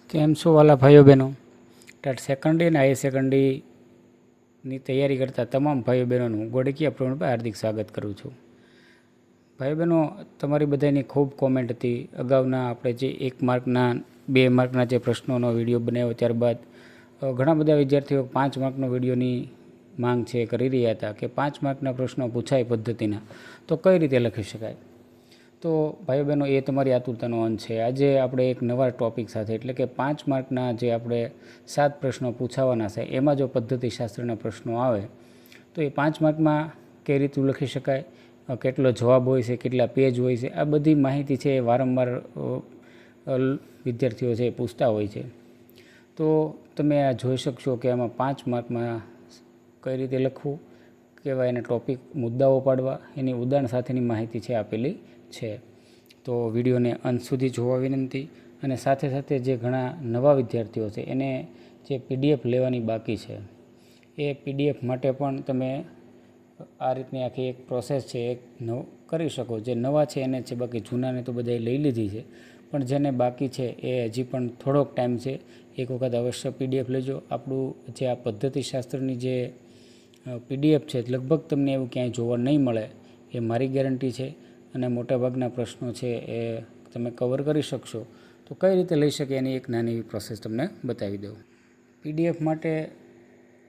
કેમ છો વાલા ભાઈઓ બહેનો? ટાટ સેકન્ડરી અને આઈ સેકન્ડરીની તૈયારી કરતા તમામ ભાઈઓ બહેનોનું ગોળકીયા પ્રવણ પર હાર્દિક સ્વાગત કરું છું. ભાઈઓ બહેનો, તમારી બધાની ખૂબ કોમેન્ટ હતી. અગાઉના આપણે જે 1 માર્કના 2 માર્કના જે પ્રશ્નોનો વિડીયો બનાવ્યો, ત્યારબાદ ઘણા બધા વિદ્યાર્થીઓ 5 માર્કનો વિડીયોની માંગ છે કરી રહ્યા હતા કે 5 માર્કના પ્રશ્નો પૂછાય પદ્ધતિના, તો કઈ રીતે લખી શકાય. તો ભાઈઓ બહેનો, એ તમારી આતુરતાનો અંત છે. આજે આપણે એક નવા ટૉપિક સાથે, એટલે કે 5 માર્કના જે આપણે 7 પ્રશ્નો પૂછાવાના છે, એમાં જો પદ્ધતિશાસ્ત્રના પ્રશ્નો આવે તો એ 5 માર્કમાં કઈ રીતે લખી શકાય, કેટલો જવાબ હોય છે, કેટલા પેજ હોય છે, આ બધી માહિતી છે એ વારંવાર વિદ્યાર્થીઓ છે એ પૂછતા હોય છે. તો તમે આ જોઈ શકશો કે આમાં 5 માર્કમાં કઈ રીતે લખવું, કેવા એના ટૉપિક મુદ્દાઓ પાડવા, એની ઉદાહરણ સાથેની માહિતી છે આપેલી છે. તો વિડીયોને અંત સુધી જોવા વિનંતી. અને સાથે સાથે જે ઘણા નવા વિદ્યાર્થીઓ છે એને જે PDF લેવાની બાકી છે, એ PDF માટે પણ તમે આ રીતની આખી એક પ્રોસેસ છે એક કરી શકો. જે નવા છે એને છે, બાકી જૂનાને તો બધાએ લઈ લીધી છે, પણ જેને બાકી છે એ હજી પણ થોડોક ટાઈમ છે. એક વખત અવશ્ય PDF લેજો. આપણું જે આ પદ્ધતિશાસ્ત્રની જે PDF છે લગભગ તમને એવું ક્યાંય જોવા નહીં મળે, એ મારી ગેરંટી છે. અને મોટાભાગના પ્રશ્નો છે એ તમે કવર કરી શકશો. તો કઈ રીતે લઈ શકે એની એક નાની એવી પ્રોસેસ તમને બતાવી દઉં. PDF માટે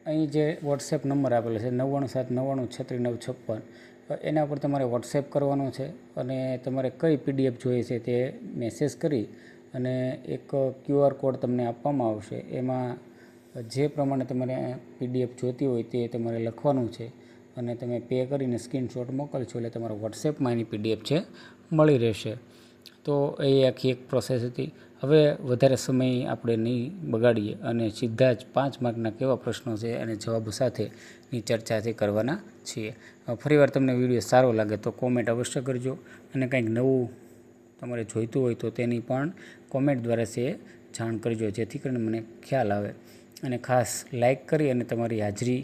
અહીં જે વોટ્સએપ નંબર આપેલો છે 9799963956, એના પર તમારે વોટ્સએપ કરવાનો છે અને તમારે કઈ PDF જોઈએ છે તે મેસેજ કરી અને એક QR કોડ તમને આપવામાં આવશે. એમાં જે પ્રમાણે તમારે PDF જોતી હોય તે તમારે લખવાનું છે અને તમે પે કરીને સ્ક્રીનશોટ મોકલશો એટલે તમારા વોટ્સએપમાં એની PDF છે મળી રહેશે. તો એ આખી એક પ્રોસેસ હતી. હવે વધારે સમય આપણે નહીં બગાડીએ અને સીધા જ 5 માર્કના કેવા પ્રશ્નો છે અને જવાબો સાથેની ચર્ચાથી કરવાના છીએ. ફરીવાર તમને વિડીયો સારો લાગે તો કોમેન્ટ અવશ્ય કરજો અને કંઈક નવું તમારે જોઈતું હોય તો તેની પણ કોમેન્ટ દ્વારા છે જાણ કરજો, જેથી કરીને મને ખ્યાલ આવે. અને ખાસ લાઈક કરી અને તમારી હાજરી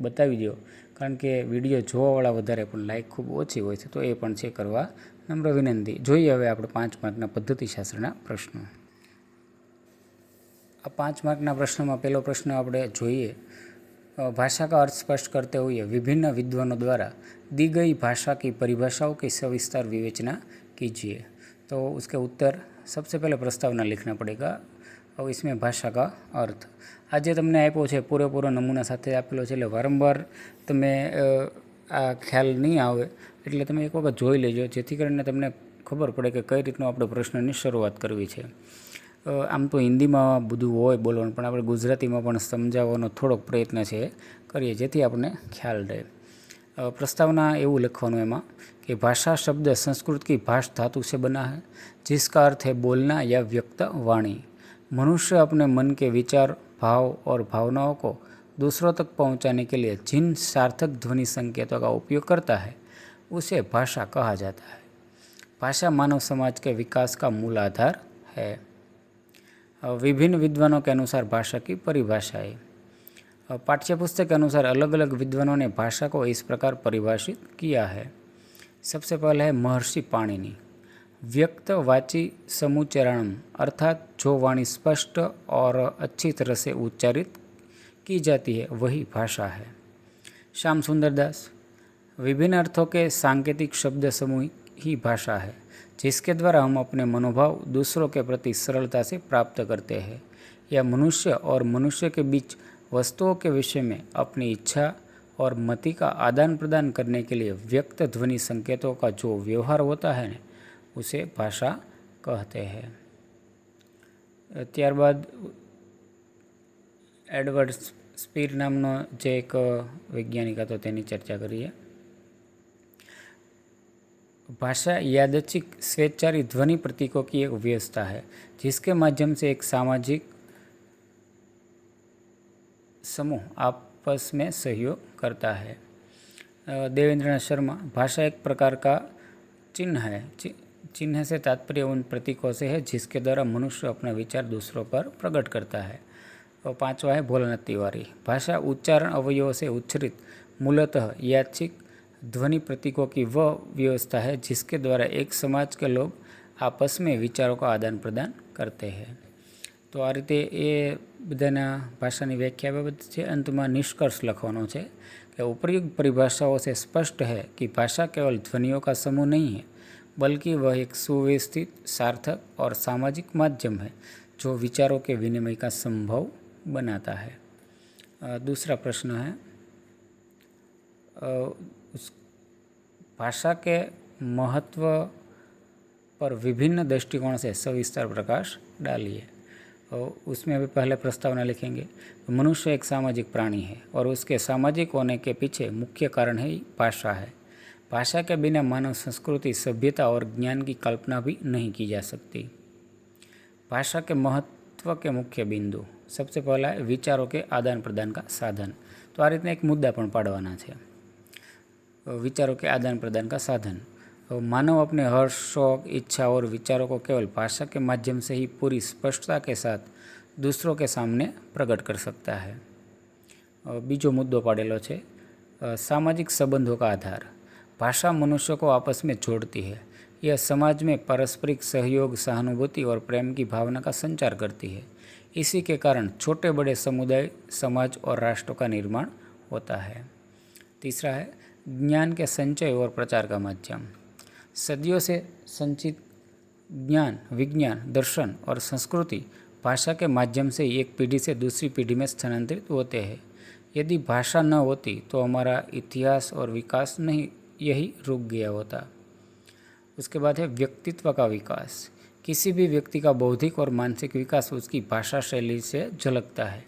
બતાવી દો, કારણ કે વિડીયો જોવાવાળા વધારે પણ લાઈક ખૂબ ઓછી હોય છે, તો એ પણ છે કરવા નમ્ર વિનંતી. જોઈએ હવે આપણે 5 માર્કના પદ્ધતિશાસ્ત્રના પ્રશ્નો. આ 5 માર્કના પ્રશ્નમાં પહેલો પ્રશ્ન આપણે જોઈએ. भाषा का अर्थ स्पष्ट करते हुए विभिन्न विद्वानों द्वारा दी गई भाषा की परिभाषाओं की सविस्तार विवेचना कीजिए. तो उसके उत्तर सबसे पहले प्रस्तावना लिखना पड़ेगा और इसमें भाषा का अर्थ. आज तमने आप्यो छे पूरेपूरो नमूना साथे आपेलो छे, એટલે વારંવાર તમે આ ખ્યાલ નહીં આવે એટલે તમે એક વખત જોઈ લેજો, જેથી કરીને તમને ખબર પડે કે કઈ રીતનો આપણે પ્રશ્નની શરૂઆત કરવી છે. આમ તો હિન્દીમાં બધું હોય બોલવાનું, પણ આપણે ગુજરાતીમાં પણ સમજાવવાનો થોડોક પ્રયત્ન છે કરીએ, જેથી આપણને ખ્યાલ રહે. प्रस्तावना એવું લખવાનું એમાં कि भाषा शब्द संस्कृत की भाष धातु से बना है, जिसका अर्थ है बोलना या व्यक्त वाणी. मनुष्य अपने मन के विचार, भाव और भावनाओं को दूसरों तक पहुंचाने के लिए जिन सार्थक ध्वनि संकेतों का उपयोग करता है उसे भाषा कहा जाता है. भाषा मानव समाज के विकास का मूल आधार है. विभिन्न विद्वानों के अनुसार भाषा की परिभाषाएं. पाठ्यपुस्तक के अनुसार अलग अलग विद्वानों ने भाषा को इस प्रकार परिभाषित किया है. सबसे पहला है महर्षि पाणिनि. व्यक्तवाची समुच्चरणम, अर्थात जो वाणी स्पष्ट और अच्छी तरह से उच्चारित की जाती है वही भाषा है. श्याम सुंदर दास. विभिन्न अर्थों के सांकेतिक शब्द समूह ही भाषा है, जिसके द्वारा हम अपने मनोभाव दूसरों के प्रति सरलता से प्राप्त करते हैं. यह मनुष्य और मनुष्य के बीच वस्तुओं के विषय में अपनी इच्छा और मति का आदान प्रदान करने के लिए व्यक्त ध्वनि संकेतों का जो व्यवहार होता है न, उसे भाषा कहते हैं. ત્યારબાદ એડવર્ડ સ્પીર નામનો જે એક વૈજ્ઞાનિક હતો તેની ચર્ચા કરીએ. भाषा यादृच्छिक स्वेच्छारी ध्वनि प्रतीकों की एक व्यवस्था है, जिसके माध्यम से एक सामाजिक समूह आपस में सहयोग करता है. देवेंद्रनाथ शर्मा. भाषा एक प्रकार का चिन्ह है. चिन्ह से तात्पर्य उन प्रतीकों से है जिसके द्वारा मनुष्य अपना विचार दूसरों पर प्रकट करता है. और 5वां है भोलानाथ तिवारी. भाषा उच्चारण अवयवों से उच्छरित मूलतः यादृच्छिक ध्वनि प्रतीकों की वह व्यवस्था है जिसके द्वारा एक समाज के लोग आपस में विचारों का आदान प्रदान करते हैं. તો આ રીતે એ બધાના ભાષાની વ્યાખ્યા બાબત છે. અંતમાં નિષ્કર્ષ લખવાનો છે कि उपयुक्त परिभाषाओं से स्पष्ट है कि भाषा केवल ध्वनियों का समूह नहीं है, बल्कि वह एक सुव्यवस्थित, सार्थक और सामाजिक माध्यम है जो विचारों के विनिमय का संभव बनाता है. दूसरा प्रश्न है, उस भाषा के महत्व पर विभिन्न दृष्टिकोण से सविस्तर प्रकाश डालिए. और उसमें अभी पहले प्रस्तावना लिखेंगे. मनुष्य एक सामाजिक प्राणी है और उसके सामाजिक होने के पीछे मुख्य कारण है भाषा है. भाषा के बिना मानव संस्कृति, सभ्यता और ज्ञान की कल्पना भी नहीं की जा सकती. भाषा के महत्व के मुख्य बिंदु, सबसे पहला है विचारों के आदान प्रदान का साधन. तो आ रीतना एक मुद्दा पण पाडवाना छे. विचारों के आदान प्रदान का साधन. मानव अपने हर्ष, शौक, इच्छा और विचारों को केवल भाषा के माध्यम से ही पूरी स्पष्टता के साथ दूसरों के सामने प्रकट कर सकता है. बीजो मुद्दो पाडेलो छे सामाजिक संबंधों का आधार. भाषा मनुष्य को आपस में जोड़ती है. यह समाज में पारस्परिक सहयोग, सहानुभूति और प्रेम की भावना का संचार करती है. इसी के कारण छोटे बड़े समुदाय, समाज और राष्ट्रों का निर्माण होता है. तीसरा है ज्ञान के संचय और प्रचार का माध्यम. सदियों से संचित ज्ञान, विज्ञान, दर्शन और संस्कृति भाषा के माध्यम से एक पीढ़ी से दूसरी पीढ़ी में स्थानांतरित होते हैं. यदि भाषा न होती तो हमारा इतिहास और विकास नहीं, यही रुक गया होता. उसके बाद है व्यक्तित्व का विकास. किसी भी व्यक्ति का बौद्धिक और मानसिक विकास उसकी भाषा शैली से झलकता है.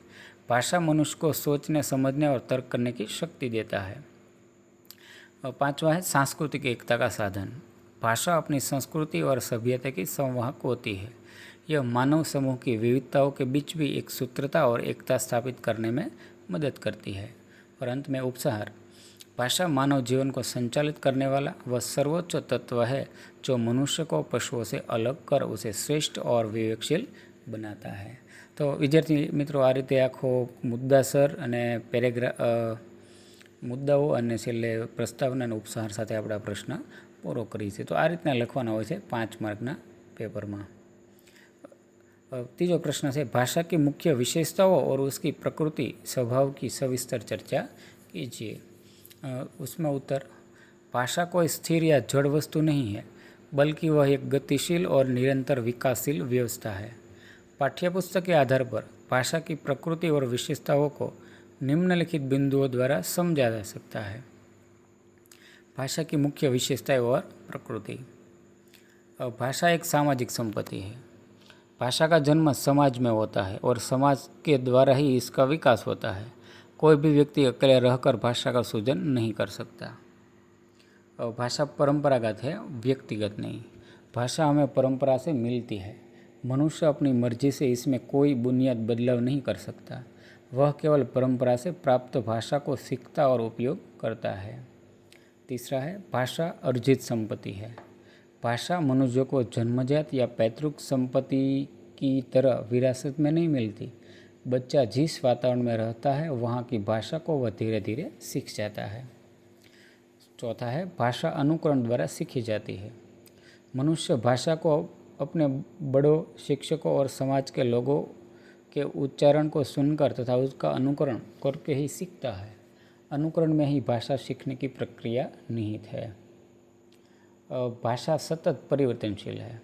भाषा मनुष्य को सोचने, समझने और तर्क करने की शक्ति देता है. और पांचवा है सांस्कृतिक एकता का साधन. भाषा अपनी संस्कृति और सभ्यता की संवाहक होती है. यह मानव समूह की विविधताओं के बीच भी एक सूत्रता और एकता स्थापित करने में मदद करती है. और अंत में उपसंहार. भाषा मानव जीवन को संचालित करने वाला वह सर्वोच्च तत्व है जो मनुष्य को पशुओं से अलग कर उसे श्रेष्ठ और विवेकशील बनाता है. तो विद्यार्थी मित्रों, आ रीते आखो मुद्दासर अने मुद्दाओ अने छेल्ले प्रस्तावना अने उपसंहार साथे आपणे प्रश्न पूरो करीए छीए. तो आ रीतना लखवाना होय छे 5 मार्कना पेपरमां. तीजो प्रश्न है भाषा की मुख्य विशेषताओं और उसकी प्रकृति, स्वभाव की सविस्तर चर्चा कीजिए. उसमें उत्तर, भाषा कोई स्थिर या जड़ वस्तु नहीं है, बल्कि वह एक गतिशील और निरंतर विकासशील व्यवस्था है. पाठ्यपुस्तक के आधार पर भाषा की प्रकृति और विशेषताओं को निम्नलिखित बिंदुओं द्वारा समझा जा सकता है. भाषा की मुख्य विशेषताएं और प्रकृति. भाषा एक सामाजिक संपत्ति है. भाषा का जन्म समाज में होता है और समाज के द्वारा ही इसका विकास होता है. कोई भी व्यक्ति अकेले रहकर भाषा का सृजन नहीं कर सकता. भाषा परंपरागत है, व्यक्तिगत नहीं. भाषा हमें परंपरा से मिलती है. मनुष्य अपनी मर्जी से इसमें कोई बुनियाद बदलाव नहीं कर सकता. वह केवल परंपरा से प्राप्त भाषा को सीखता और उपयोग करता है. तीसरा है भाषा अर्जित संपत्ति है. भाषा मनुष्य को जन्मजात या पैतृक संपत्ति की तरह विरासत में नहीं मिलती. बच्चा जिस वातावरण में रहता है वहाँ की भाषा को वह धीरे धीरे सीख जाता है. चौथा है भाषा अनुकरण द्वारा सीखी जाती है. मनुष्य भाषा को अपने बड़ों, शिक्षकों और समाज के लोगों के उच्चारण को सुनकर तथा उसका अनुकरण करके ही सीखता है. अनुकरण में ही भाषा सीखने की प्रक्रिया निहित है. भाषा सतत परिवर्तनशील है.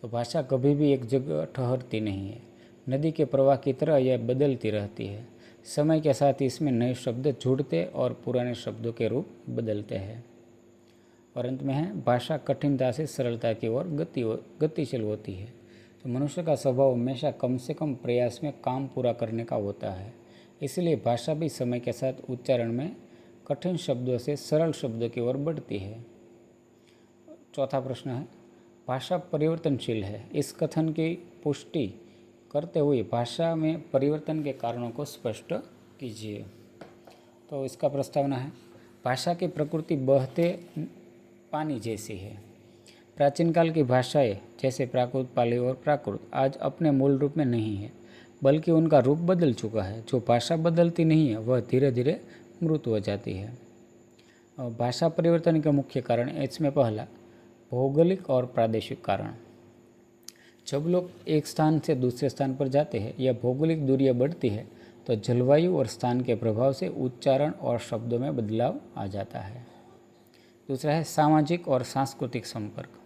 तो भाषा कभी भी एक जगह ठहरती नहीं है. नदी के प्रवाह की तरह यह बदलती रहती है. समय के साथ इसमें नए शब्द जुड़ते और पुराने शब्दों के रूप बदलते हैं. और अंत में है भाषा कठिनता से सरलता की ओर गतिशील होती है. तो मनुष्य का स्वभाव हमेशा कम से कम प्रयास में काम पूरा करने का होता है. इसलिए भाषा भी समय के साथ उच्चारण में कठिन शब्दों से सरल शब्दों की ओर बढ़ती है. चौथा प्रश्न है भाषा परिवर्तनशील है. इस कथन की पुष्टि करते हुए भाषा में परिवर्तन के कारणों को स्पष्ट कीजिए. तो इसका प्रस्तावना है भाषा की प्रकृति बहते पानी जैसी है. प्राचीन काल की भाषाएं जैसे प्राकृत, पाली और प्राकृत आज अपने मूल रूप में नहीं है, बल्कि उनका रूप बदल चुका है. जो भाषा बदलती नहीं है वह धीरे धीरे मृत हो जाती है. भाषा परिवर्तन के मुख्य कारण इसमें पहला भौगोलिक और प्रादेशिक कारण. जब लोग एक स्थान से दूसरे स्थान पर जाते हैं या भौगोलिक दूरियां बढ़ती है तो जलवायु और स्थान के प्रभाव से उच्चारण और शब्दों में बदलाव आ जाता है। दूसरा है सामाजिक और सांस्कृतिक संपर्क।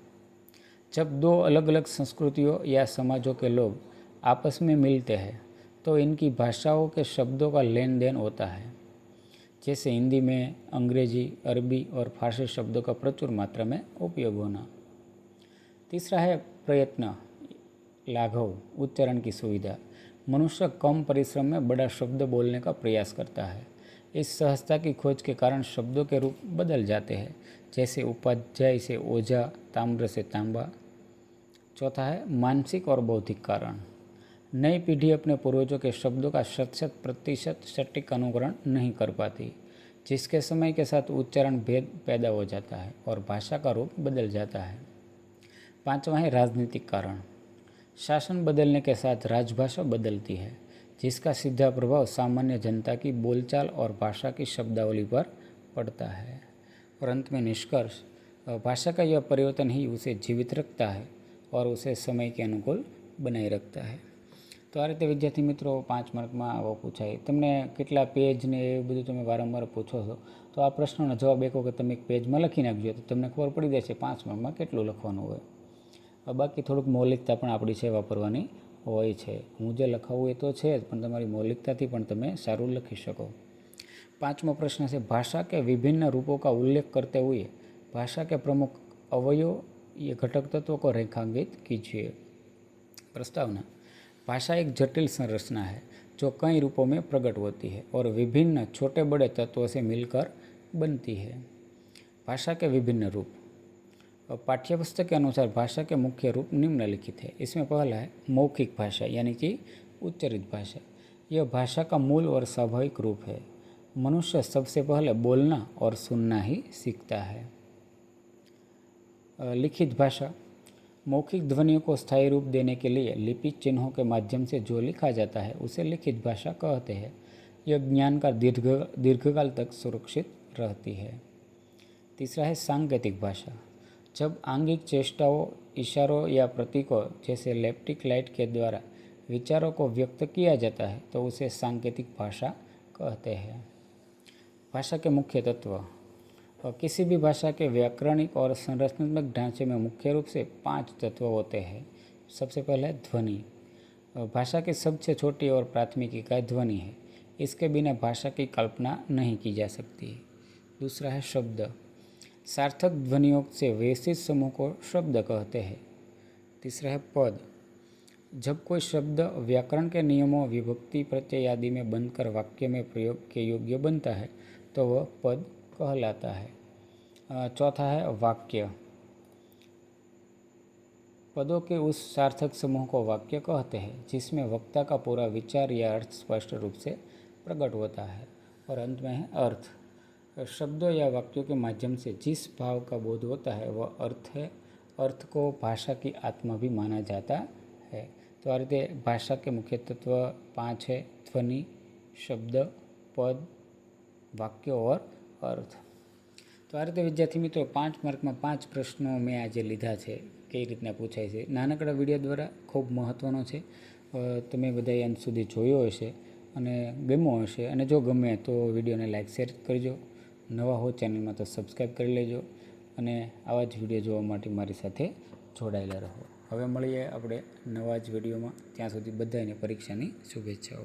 जब दो अलग अलग संस्कृतियों या समाजों के लोग आपस में मिलते हैं तो इनकी भाषाओं के शब्दों का लेन देन होता है, जैसे हिंदी में अंग्रेजी, अरबी और फारसी शब्दों का प्रचुर मात्रा में उपयोग होना। तीसरा है प्रयत्न, लाघव, उच्चारण की सुविधा। मनुष्य कम परिश्रम में बड़ा शब्द बोलने का प्रयास करता है। इस सहजता की खोज के कारण शब्दों के रूप बदल जाते हैं, जैसे उपाध्याय से ओझा, ताम्र से तांबा। चौथा है मानसिक और बौद्धिक कारण। नई पीढ़ी अपने पूर्वजों के शब्दों का 100% सटीक अनुकरण नहीं कर पाती, जिसके समय के साथ उच्चारण भेद पैदा हो जाता है और भाषा का रूप बदल जाता है। पांचवा है राजनीतिक कारण। शासन बदलने के साथ राजभाषा बदलती है, जिसका सीधा प्रभाव सामान्य जनता की बोलचाल और भाषा की शब्दावली पर पड़ता है। और अंत में निष्कर्ष, भाषा का यह परिवर्तन ही उसे जीवित रखता है और उसे समय के अनुकूल बनाए रखता है। तो आ रीते विद्यार्थी मित्रों 5 मार्कમાં આવો પૂછાય। તમને કેટલા પેજ ને એ બધું તમે વારંવાર પૂછો છો, તો આ પ્રશ્નોનો જવાબ એક વખત તમે એક પેજમાં લખી નાખજો તો તમને ખબર પડી જશે 5 માર્કમાં કેટલું લખવાનું હોય। બાકી થોડુંક મૌલિકતા પણ આપણી છે વાપરવાની હોય છે। હું જે લખાવું એ તો છે જ, પણ તમારી મૌલિકતાથી પણ તમે સારું લખી શકો। 5મો પ્રશ્ન છે, भाषा के विभिन्न रूपों का उल्लेख करते हुए भाषा के प्रमुख अवयव ये घटक तत्वों को रेखांकित कीजिए। प्रस्तावना। भाषा एक जटिल संरचना है जो कई रूपों में प्रकट होती है और विभिन्न छोटे बड़े तत्वों से मिलकर बनती है। भाषा के विभिन्न रूप। पाठ्यपुस्तक के अनुसार भाषा के मुख्य रूप निम्नलिखित है। इसमें पहला है मौखिक भाषा, यानी कि उच्चरित भाषा। यह भाषा का मूल और स्वाभाविक रूप है। मनुष्य सबसे पहले बोलना और सुनना ही सीखता है। लिखित भाषा। मौखिक ध्वनियों को स्थायी रूप देने के लिए लिपिक चिन्हों के माध्यम से जो लिखा जाता है उसे लिखित भाषा कहते हैं। यह ज्ञान का दीर्घकाल तक सुरक्षित रहती है। तीसरा है सांकेतिक भाषा। जब आंगिक चेष्टाओं, इशारों या प्रतीकों जैसे लेप्टिक लाइट के द्वारा विचारों को व्यक्त किया जाता है तो उसे सांकेतिक भाषा कहते हैं। भाषा के मुख्य तत्व। किसी भी भाषा के व्याकरणिक और संरचनात्मक ढांचे में मुख्य रूप से 5 तत्व होते हैं। सबसे पहले ध्वनि। भाषा की सबसे छोटी और प्राथमिक इकाई ध्वनि है। इसके बिना भाषा की कल्पना नहीं की जा सकती। दूसरा है शब्द। सार्थक ध्वनियों से व्यवस्थित समूह को शब्द कहते हैं। तीसरा है पद। जब कोई शब्द व्याकरण के नियमों, विभक्ति, प्रत्यय आदि में बनकर वाक्य में प्रयोग के योग्य बनता है तो वह पद कहलाता है। चौथा है वाक्य। पदों के उस सार्थक समूह को वाक्य कहते हैं जिसमें वक्ता का पूरा विचार या अर्थ स्पष्ट रूप से प्रकट होता है। और अंत में है अर्थ। शब्दों या वाक्यों के माध्यम से जिस भाव का बोध होता है वह अर्थ है। अर्थ को भाषा की आत्मा भी माना जाता है। तो आ रीते भाषा के मुख्य तत्व 5 है, ध्वनि, शब्द, पद, वाक्य और अर्थ। तो आ रीते विद्यार्थी मित्रों 5 मार्कમાં 5 प्रश्नों मैं आज लीधा है, कई रीतना पूछाय छे। नानकड़ा विडियो द्वारा खूब महत्वनो छे। तमे बधाए अंत सुधी जोयो हशे अने गम्यो हशे, अने जो गमे तो विडियोने लाइक शेर करजो। नवा हो चेनल में तो सब्सक्राइब कर लेजो अने आवा ज विडियो जोवा माटे मारी साथे जोडायेला रहो। हवे मळीए आपणे नवा ज विडियोमां। त्यां सुधी बधाने परीक्षानी शुभेच्छाओ।